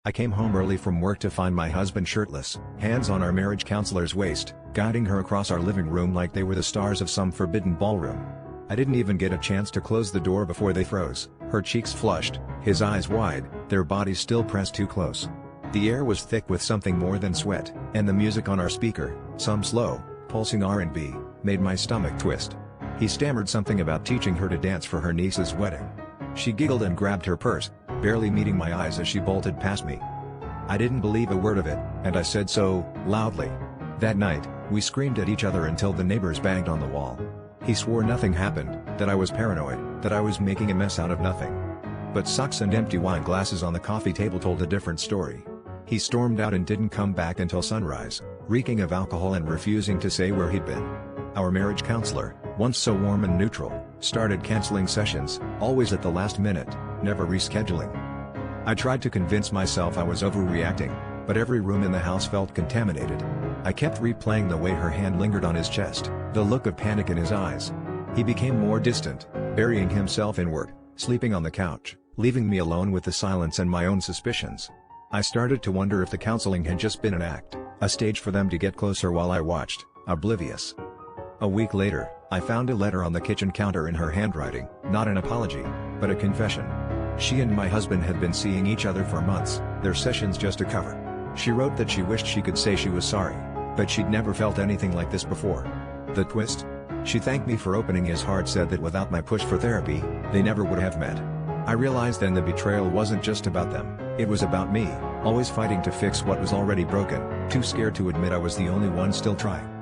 I came home early from work to find my husband shirtless, hands on our marriage counselor's waist, guiding her across our living room like they were the stars of some forbidden ballroom. I didn't even get a chance to close the door before they froze, her cheeks flushed, his eyes wide, their bodies still pressed too close. The air was thick with something more than sweat, and the music on our speaker, some slow, pulsing R&B, made my stomach twist. He stammered something about teaching her to dance for her niece's wedding. She giggled and grabbed her purse, barely meeting my eyes as she bolted past me. I didn't believe a word of it, and I said so, loudly. That night, we screamed at each other until the neighbors banged on the wall. He swore nothing happened, that I was paranoid, that I was making a mess out of nothing. But socks and empty wine glasses on the coffee table told a different story. He stormed out and didn't come back until sunrise, reeking of alcohol and refusing to say where he'd been. Our marriage counselor, once so warm and neutral, started canceling sessions, always at the last minute, never rescheduling. I tried to convince myself I was overreacting, but every room in the house felt contaminated. I kept replaying the way her hand lingered on his chest, the look of panic in his eyes. He became more distant, burying himself in work, sleeping on the couch, leaving me alone with the silence and my own suspicions. I started to wonder if the counseling had just been an act, a stage for them to get closer while I watched, oblivious. A week later, I found a letter on the kitchen counter in her handwriting, not an apology, but a confession. She and my husband had been seeing each other for months, their sessions just a cover. She wrote that she wished she could say she was sorry, but she'd never felt anything like this before. The twist? She thanked me for opening his heart, said that without my push for therapy, they never would have met. I realized then the betrayal wasn't just about them, it was about me, always fighting to fix what was already broken, too scared to admit I was the only one still trying.